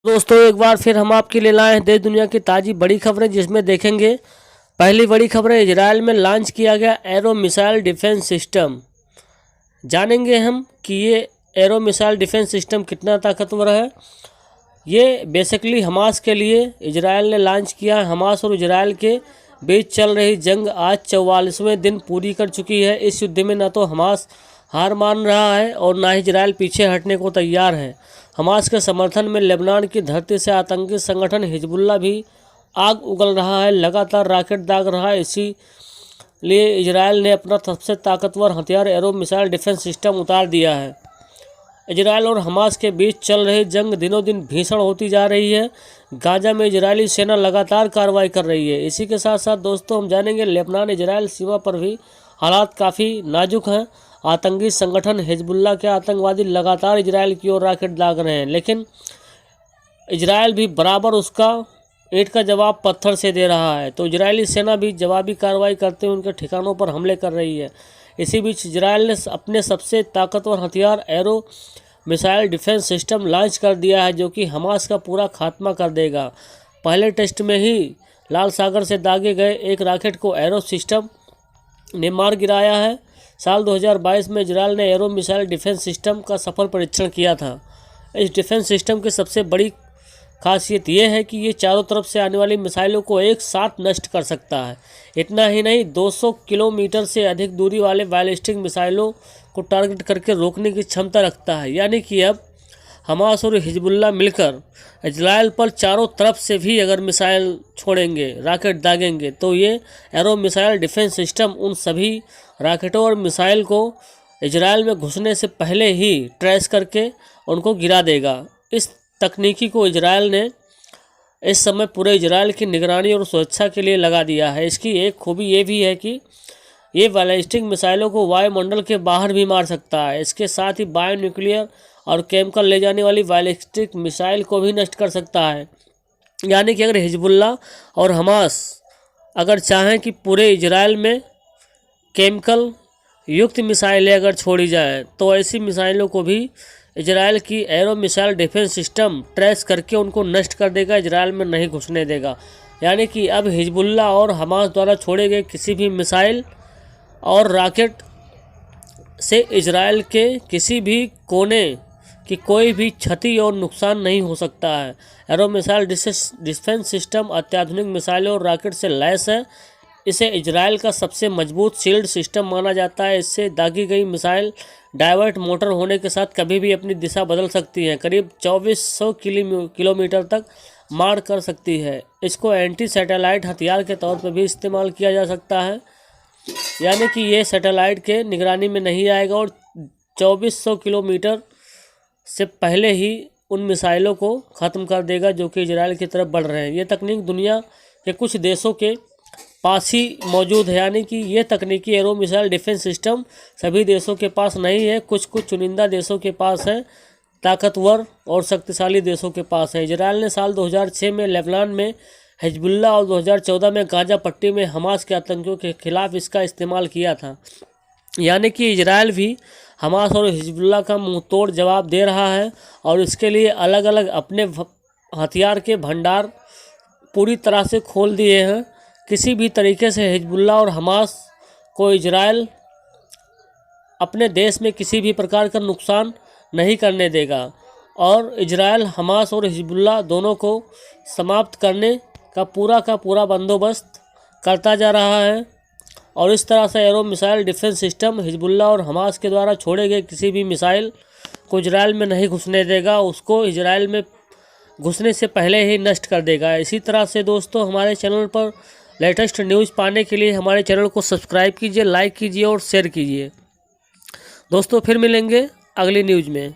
दोस्तों एक बार फिर हम आपके लिए लाए हैं देश दुनिया की ताज़ी बड़ी खबरें, जिसमें देखेंगे पहली बड़ी खबर है, इजराइल में लॉन्च किया गया एरो मिसाइल डिफेंस सिस्टम। जानेंगे हम कि ये एरो मिसाइल डिफेंस सिस्टम कितना ताकतवर है। ये बेसिकली हमास के लिए इजराइल ने लॉन्च किया है। हमास और इजराइल के बीच चल रही जंग आज 44वें दिन पूरी कर चुकी है। इस युद्ध में न तो हमास हार मान रहा है और ना ही इजराइल पीछे हटने को तैयार है। हमास के समर्थन में लेबनान की धरती से आतंकी संगठन हिजबुल्लाह भी आग उगल रहा है, लगातार रॉकेट दाग रहा है। इसीलिए इजराइल ने अपना सबसे ताकतवर हथियार एरो मिसाइल डिफेंस सिस्टम उतार दिया है। इजराइल और हमास के बीच चल रही जंग दिनों दिन भीषण होती जा रही है। गाजा में इजरायली सेना लगातार कार्रवाई कर रही है। इसी के साथ साथ दोस्तों हम जानेंगे लेबनान इजराइल सीमा पर भी हालात काफ़ी नाजुक हैं। आतंकी संगठन हिजबुल्लाह के आतंकवादी लगातार इजराइल की ओर रॉकेट दाग रहे हैं, लेकिन इजराइल भी बराबर उसका ईंट का जवाब पत्थर से दे रहा है। तो इजरायली सेना भी जवाबी कार्रवाई करते हुए उनके ठिकानों पर हमले कर रही है। इसी बीच इजराइल ने अपने सबसे ताकतवर हथियार arrow missile defence system launch कर दिया है, जो कि हमास का पूरा खात्मा कर देगा। पहले टेस्ट में ही लाल सागर से दागे गए एक रॉकेट को एरो सिस्टम ने मार गिराया है। साल 2022 में इजराइल ने एरो मिसाइल डिफेंस सिस्टम का सफल परीक्षण किया था। इस डिफेंस सिस्टम की सबसे बड़ी खासियत यह है कि ये चारों तरफ से आने वाली मिसाइलों को एक साथ नष्ट कर सकता है। इतना ही नहीं, 200 किलोमीटर से अधिक दूरी वाले बैलिस्टिक मिसाइलों को टारगेट करके रोकने की क्षमता रखता है। यानी कि अब हमास और हिजबुल्लाह मिलकर इजराइल पर चारों तरफ से भी अगर मिसाइल छोड़ेंगे, रॉकेट दागेंगे, तो ये एरो मिसाइल डिफेंस सिस्टम उन सभी रॉकेटों और मिसाइल को इजराइल में घुसने से पहले ही ट्रेस करके उनको गिरा देगा। इस तकनीकी को इजराइल ने इस समय पूरे इजराइल की निगरानी और सुरक्षा के लिए लगा दिया है। इसकी एक खूबी ये भी है कि ये बैलिस्टिक मिसाइलों को वायुमंडल के बाहर भी मार सकता है। इसके साथ ही बायो न्यूक्लियर और केमिकल ले जाने वाली बैलिस्टिक मिसाइल को भी नष्ट कर सकता है। यानी कि अगर हिजबुल्लाह और हमास अगर चाहें कि पूरे इजराइल में केमिकल युक्त मिसाइलें अगर छोड़ी जाएं, तो ऐसी मिसाइलों को भी इजराइल की arrow missile defence system trace करके उनको नष्ट कर देगा, इजराइल में नहीं घुसने देगा। यानी कि अब हिजबुल्लाह और हमास द्वारा छोड़े गए किसी भी मिसाइल और रॉकेट से इजराइल के किसी भी कोने की कोई भी क्षति और नुकसान नहीं हो सकता है। एरो मिसाइल डिफेंस सिस्टम अत्याधुनिक मिसाइलों और रॉकेट से लैस है। इसे इजराइल का सबसे मजबूत शील्ड सिस्टम माना जाता है। इससे दागी गई मिसाइल डाइवर्ट मोटर होने के साथ कभी भी अपनी दिशा बदल सकती है, करीब 2400 किलोमीटर तक मार कर सकती है। इसको एंटी सैटेलाइट हथियार के तौर पर भी इस्तेमाल किया जा सकता है। यानी कि ये सैटेलाइट के निगरानी में नहीं आएगा और 2400 किलोमीटर से पहले ही उन मिसाइलों को ख़त्म कर देगा जो कि इजराइल की तरफ बढ़ रहे हैं। ये तकनीक दुनिया के कुछ देशों के पास ही मौजूद है। यानी कि ये तकनीकी एरो मिसाइल डिफेंस सिस्टम सभी देशों के पास नहीं है, कुछ चुनिंदा देशों के पास है, ताकतवर और शक्तिशाली देशों के पास है। इजराइल ने साल 2006 में लेबनान में हिजबुल्लाह और 2014 में गाजा पट्टी में हमास के आतंकियों के खिलाफ इसका इस्तेमाल किया था। यानी कि इजराइल भी हमास और हिजबुल्लाह का मुंह तोड़ जवाब दे रहा है और इसके लिए अलग अलग अपने हथियार के भंडार पूरी तरह से खोल दिए हैं। किसी भी तरीके से हिजबुल्लाह और हमास को इजराइल अपने देश में किसी भी प्रकार का नुकसान नहीं करने देगा और इजराइल हमास और हिजबुल्लाह दोनों को समाप्त करने का पूरा बंदोबस्त करता जा रहा है। और इस तरह से arrow missile defence system Hezbollah और हमास के द्वारा छोड़े गए किसी भी मिसाइल को इजराइल में नहीं घुसने देगा, उसको इजराइल में घुसने से पहले ही नष्ट कर देगा। इसी तरह से दोस्तों हमारे चैनल पर लेटेस्ट न्यूज़ पाने के लिए हमारे चैनल को सब्सक्राइब कीजिए, लाइक कीजिए और शेयर कीजिए। दोस्तों फिर मिलेंगे अगली न्यूज़ में।